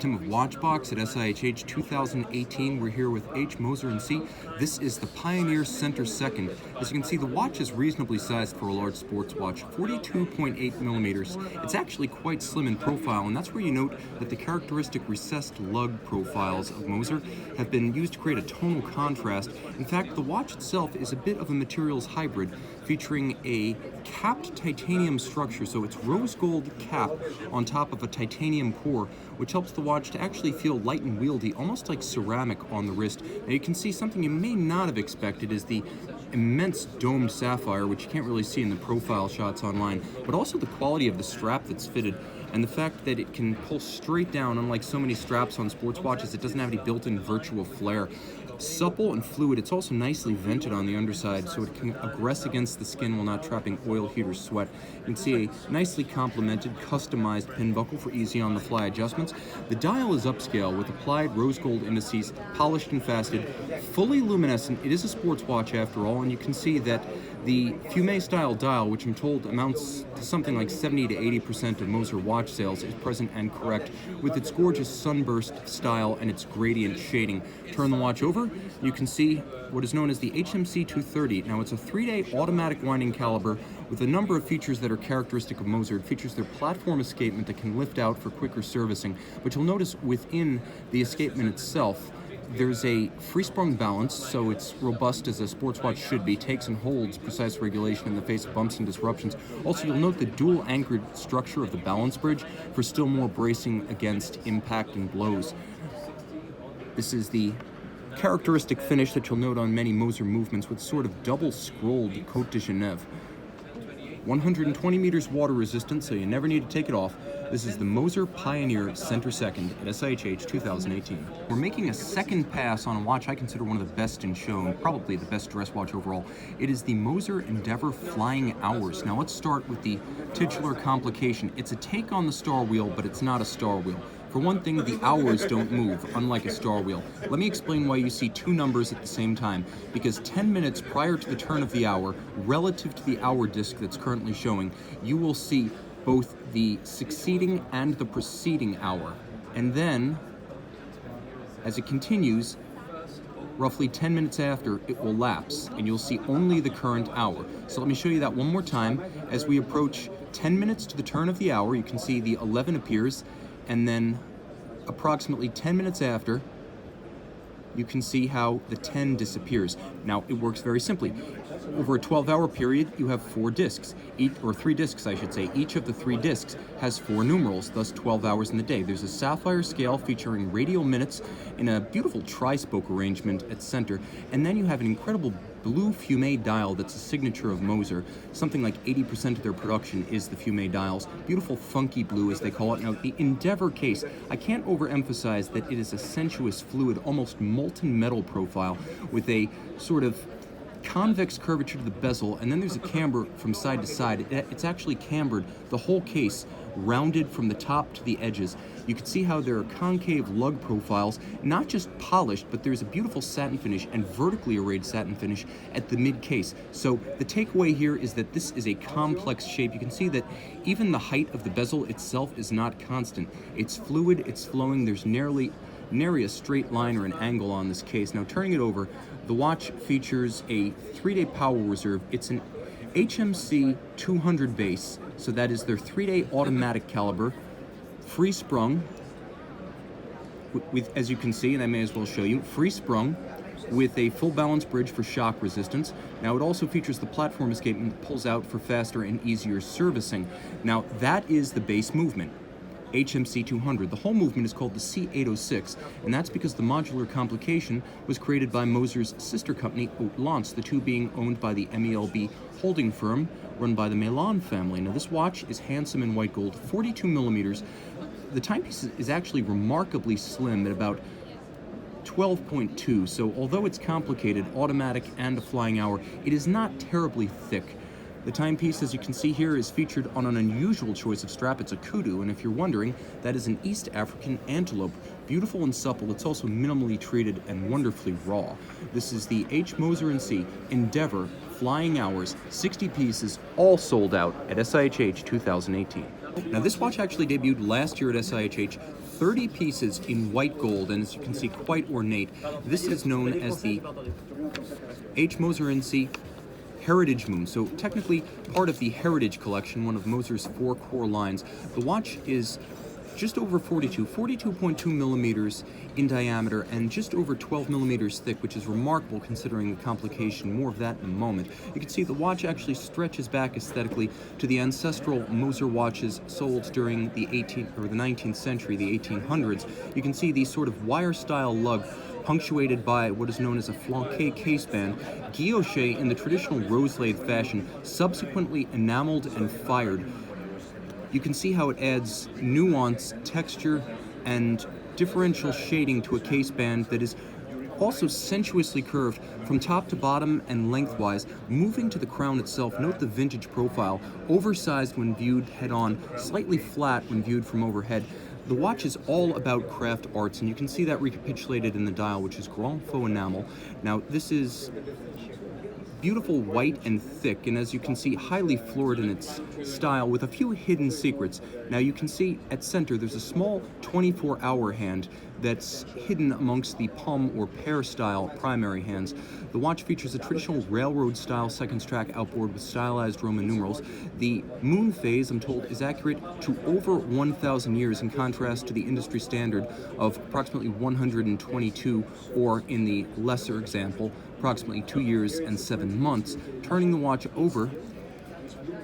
Tim of Watchbox at SIHH 2018. We're here with Moser Cie. This is the Pioneer Center Second. As you can see, the watch is reasonably sized for a large sports watch, 42.8 millimeters. It's actually quite slim in profile, and that's where you note that the characteristic recessed lug profiles of Moser have been used to create a tonal contrast. In fact, the watch itself is a bit of a materials hybrid, featuring a capped titanium structure, so it's rose gold cap on top of a titanium core, which helps the watch to actually feel light and wieldy, almost like ceramic on the wrist. Now you can see something you may not have expected is the immense domed sapphire, which you can't really see in the profile shots online, but also the quality of the strap that's fitted, and the fact that it can pull straight down. Unlike so many straps on sports watches, it doesn't have any built-in virtual flare. Supple and fluid, it's also nicely vented on the underside so it can aggress against the skin while not trapping oil, heat, or sweat. You can see a nicely complemented, customized pin buckle for easy on-the-fly adjustments. The dial is upscale with applied rose gold indices, polished and faceted, fully luminescent. It is a sports watch after all, and you can see that the fume style dial, which I'm told amounts to something like 70 to 80% of Moser watch sales, is present and correct with its gorgeous sunburst style and its gradient shading. Turn the watch over, you can see what is known as the HMC 230. Now it's a 3-day automatic winding caliber with a number of features that are characteristic of Moser. It features their platform escapement that can lift out for quicker servicing, but you'll notice within the escapement itself there's a free-sprung balance, so it's robust as a sports watch should be, takes and holds precise regulation in the face of bumps and disruptions. Also, you'll note the dual anchored structure of the balance bridge for still more bracing against impact and blows. This is the characteristic finish that you'll note on many Moser movements with sort of double-scrolled Côte de Genève. 120 meters water resistant, so you never need to take it off. This is the Moser Pioneer Center Second at SIHH 2018. We're making a second pass on a watch I consider one of the best in show, and probably the best dress watch overall. It is the Moser Endeavour Flying Hours. Now let's start with the titular complication. It's a take on the star wheel, but it's not a star wheel. For one thing, the hours don't move, unlike a star wheel. Let me explain why you see two numbers at the same time. Because 10 minutes prior to the turn of the hour, relative to the hour disc that's currently showing, you will see both the succeeding and the preceding hour. And then, as it continues, roughly 10 minutes after, it will lapse, and you'll see only the current hour. So let me show you that one more time. As we approach 10 minutes to the turn of the hour, you can see the 11 appears, and then approximately 10 minutes after, you can see how the 10 disappears. Now, it works very simply. Over a 12-hour period, you have 4 discs, or 3 discs, I should say. Each of the 3 discs has 4 numerals, thus 12 hours in the day. There's a sapphire scale featuring radial minutes in a beautiful tri-spoke arrangement at center, and then you have an incredible blue fume dial that's a signature of Moser. Something like 80% of their production is the fume dials. Beautiful funky blue, as they call it. Now, the Endeavour case, I can't overemphasize that it is a sensuous, fluid, almost molten metal profile with a sort of convex curvature to the bezel, and then there's a camber from side to side. It's actually cambered, the whole case, rounded from the top to the edges. You can see how there are concave lug profiles, not just polished, but there's a beautiful satin finish and vertically arrayed satin finish at the mid case. So the takeaway here is that this is a complex shape. You can see that even the height of the bezel itself is not constant. It's fluid, it's flowing, there's nary a straight line or an angle on this case. Now, turning it over, the watch features a 3-day power reserve. It's an HMC 200 base, so that is their 3-day automatic caliber, free sprung, with, as you can see, and I may as well show you, free sprung with a full balance bridge for shock resistance. Now, it also features the platform escapement that pulls out for faster and easier servicing. Now, that is the base movement, HMC 200. The whole movement is called the C806, and that's because the modular complication was created by Moser's sister company, Hautlence, the two being owned by the MELB holding firm run by the Milan family. Now, this watch is handsome in white gold, 42 millimeters. The timepiece is actually remarkably slim at about 12.2, so although it's complicated, automatic and a flying hour, it is not terribly thick. The timepiece, as you can see here, is featured on an unusual choice of strap. It's a kudu, and if you're wondering, that is an East African antelope. Beautiful and supple, it's also minimally treated and wonderfully raw. This is the Moser Cie Endeavour Flying Hours, 60 pieces, all sold out at SIHH 2018. Now this watch actually debuted last year at SIHH, 30 pieces in white gold, and as you can see, quite ornate. This is known as the H. Moser Cie Heritage Moon, so technically part of the Heritage Collection, one of Moser's 4 core lines. The watch is just over 42.2 millimeters in diameter and just over 12 millimeters thick, which is remarkable considering the complication. More of that in a moment. You can see the watch actually stretches back aesthetically to the ancestral Moser watches sold during the 19th century, the 1800s. You can see the sort of wire-style lug punctuated by what is known as a flanqué caseband, guilloché in the traditional rose-lathe fashion, subsequently enameled and fired. You can see how it adds nuance, texture, and differential shading to a caseband that is also sensuously curved from top to bottom and lengthwise, moving to the crown itself. Note the vintage profile, oversized when viewed head-on, slightly flat when viewed from overhead. The watch is all about craft arts, and you can see that recapitulated in the dial, which is grand faux enamel. Now, this is beautiful white and thick, and as you can see, highly florid in its style with a few hidden secrets. Now you can see at center there's a small 24-hour hand that's hidden amongst the palm or pear style primary hands. The watch features a traditional railroad style seconds track outboard with stylized Roman numerals. The moon phase, I'm told, is accurate to over 1,000 years, in contrast to the industry standard of approximately 122, or in the lesser example, approximately 2 years and 7 months. Turning the watch over,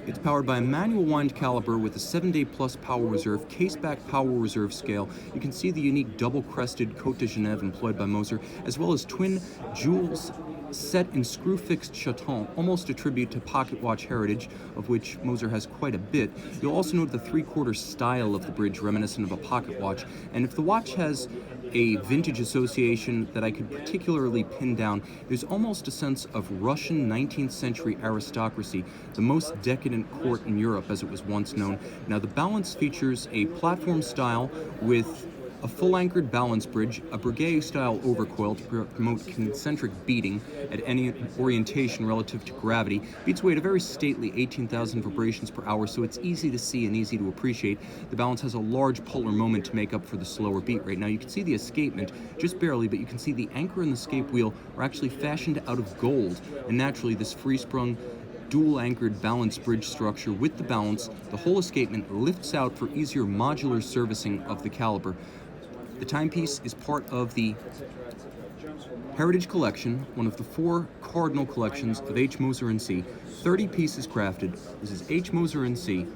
it's powered by a manual wind caliber with a 7-day plus power reserve, case-back power reserve scale. You can see the unique double-crested Côte de Genève employed by Moser, as well as twin jewels set in screw-fixed chaton, almost a tribute to pocket watch heritage, of which Moser has quite a bit. You'll also note the 3/4 style of the bridge, reminiscent of a pocket watch. And if the watch has a vintage association that I could particularly pin down, there's almost a sense of Russian 19th century aristocracy, the most decadent court in Europe as it was once known. Now the balance features a platform style with a full-anchored balance bridge, a Breguet-style overcoil to promote concentric beating at any orientation relative to gravity. Beats away at a very stately 18,000 vibrations per hour, so it's easy to see and easy to appreciate. The balance has a large polar moment to make up for the slower beat rate. Now you can see the escapement, just barely, but you can see the anchor and the escape wheel are actually fashioned out of gold, and naturally this free-sprung dual-anchored balance bridge structure with the balance, the whole escapement lifts out for easier modular servicing of the caliber. The timepiece is part of the Heritage Collection, one of the 4 cardinal collections of H. Moser Cie. 30 pieces crafted. This is H. Moser Cie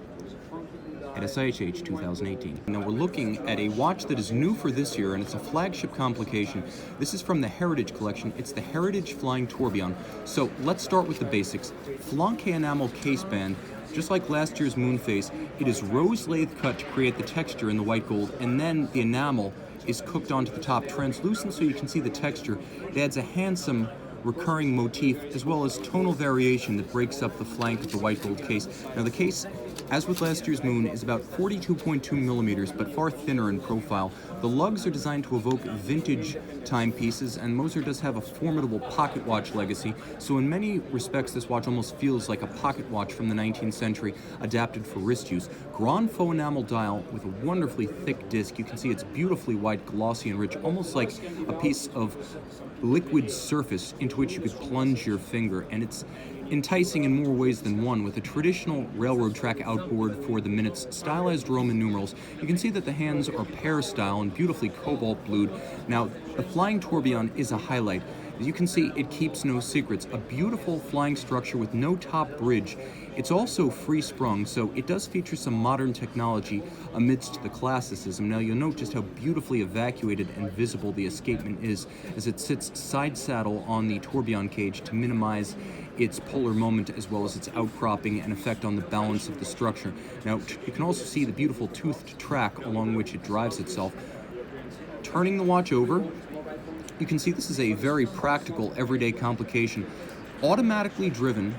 at SIHH 2018. Now we're looking at a watch that is new for this year, and it's a flagship complication. This is from the Heritage Collection. It's the Heritage Flying Tourbillon. So let's start with the basics. Flanqué enamel caseband. Just like last year's moon phase, it is rose lathe cut to create the texture in the white gold, and then the enamel is cooked onto the top, translucent so you can see the texture. It adds a handsome recurring motif as well as tonal variation that breaks up the flank of the white gold case. Now the case, as with last year's moon, is about 42.2 millimeters, but far thinner in profile. The lugs are designed to evoke vintage timepieces, and Moser does have a formidable pocket watch legacy, so in many respects this watch almost feels like a pocket watch from the 19th century, adapted for wrist use. Grand faux enamel dial with a wonderfully thick disc. You can see it's beautifully white, glossy, and rich, almost like a piece of liquid surface into which you could plunge your finger, and it's enticing in more ways than one, with a traditional railroad track outboard for the minutes, stylized Roman numerals. You can see that the hands are pear style and beautifully cobalt blued. Now, the flying tourbillon is a highlight. As you can see, it keeps no secrets. A beautiful flying structure with no top bridge. It's also free-sprung, so it does feature some modern technology amidst the classicism. Now you'll note just how beautifully evacuated and visible the escapement is as it sits side saddle on the tourbillon cage to minimize its polar moment as well as its outcropping and effect on the balance of the structure. Now you can also see the beautiful toothed track along which it drives itself. Turning the watch over, you can see this is a very practical everyday complication. Automatically driven,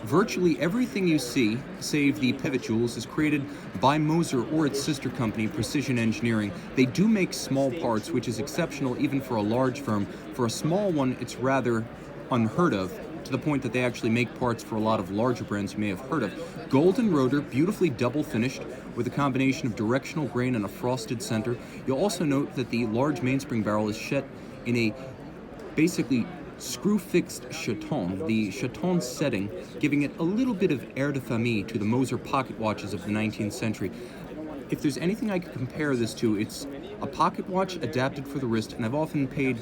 virtually everything you see, save the pivot jewels, is created by Moser or its sister company, Precision Engineering. They do make small parts, which is exceptional even for a large firm. For a small one, it's rather unheard of to the point that they actually make parts for a lot of larger brands you may have heard of. Golden rotor, beautifully double finished with a combination of directional grain and a frosted center. You'll also note that the large mainspring barrel is set in a basically screw-fixed chaton, the chaton setting, giving it a little bit of air de famille to the Moser pocket watches of the 19th century. If there's anything I could compare this to, it's a pocket watch adapted for the wrist, and I've often paid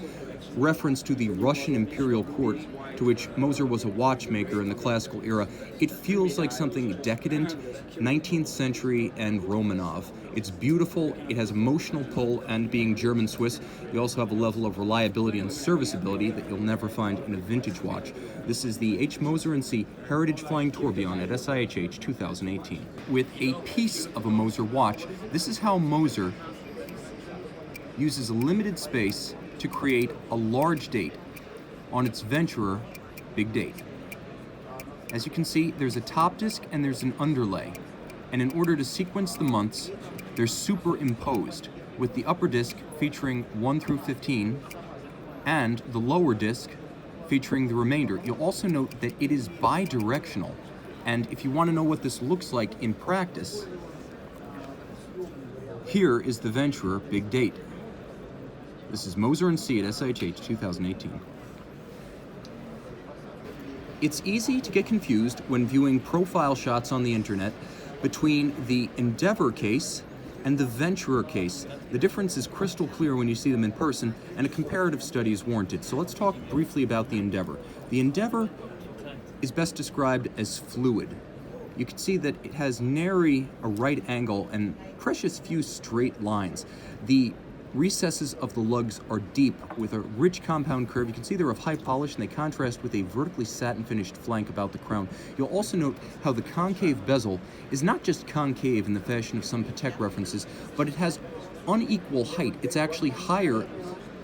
reference to the Russian imperial court, to which Moser was a watchmaker in the classical era. It feels like something decadent, 19th century, and Romanov. It's beautiful, it has emotional pull, and being German-Swiss, you also have a level of reliability and serviceability that you'll never find in a vintage watch. This is the H. Moser Cie Heritage Flying Tourbillon at SIHH 2018. With a piece of a Moser watch, this is how Moser uses a limited space to create a large date on its Venturer Big Date. As you can see, there's a top disc and there's an underlay. And in order to sequence the months, they're superimposed, with the upper disc featuring 1 through 15 and the lower disc featuring the remainder. You'll also note that it is bidirectional. And if you want to know what this looks like in practice, here is the Venturer Big Date. This is Moser Cie at SIHH 2018. It's easy to get confused when viewing profile shots on the internet between the Endeavour case and the Venturer case. The difference is crystal clear when you see them in person, and a comparative study is warranted. So let's talk briefly about the Endeavour. The Endeavour is best described as fluid. You can see that it has nary a right angle and precious few straight lines. The recesses of the lugs are deep with a rich compound curve. You can see they're of high polish and they contrast with a vertically satin finished flank about the crown. You'll also note how the concave bezel is not just concave in the fashion of some Patek references, but it has unequal height. It's actually higher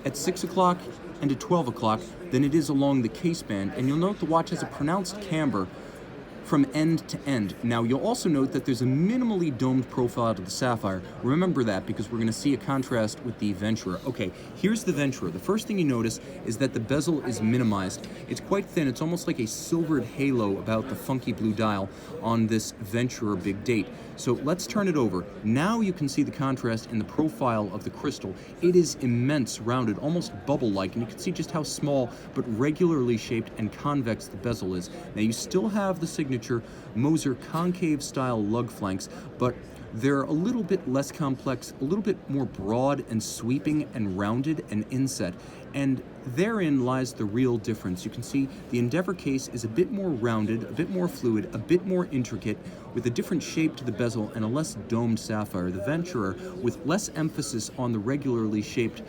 at 6 o'clock and at 12 o'clock than it is along the case band. And you'll note the watch has a pronounced camber from end to end. Now, you'll also note that there's a minimally domed profile to the Sapphire. Remember that because we're going to see a contrast with the Venturer. Okay, here's the Venturer. The first thing you notice is that the bezel is minimized. It's quite thin. It's almost like a silvered halo about the funky blue dial on this Venturer Big Date. So let's turn it over. Now you can see the contrast in the profile of the crystal. It is immense, rounded, almost bubble-like, and you can see just how small but regularly shaped and convex the bezel is. Now you still have the signature Moser concave style lug flanks, but they're a little bit less complex, a little bit more broad and sweeping and rounded and inset. And therein lies the real difference. You can see the Endeavour case is a bit more rounded, a bit more fluid, a bit more intricate, with a different shape to the bezel and a less domed sapphire. The Venturer, with less emphasis on the regularly shaped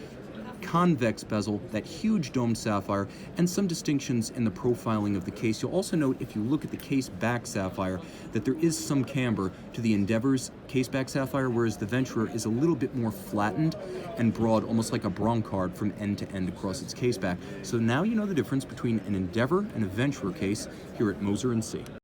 convex bezel, that huge domed sapphire, and some distinctions in the profiling of the case. You'll also note, if you look at the case back sapphire, that there is some camber to the Endeavour's case back sapphire, whereas the Venturer is a little bit more flattened and broad, almost like a Broncard from end to end across its case back. So now you know the difference between an Endeavour and a Venturer case here at Moser Cie.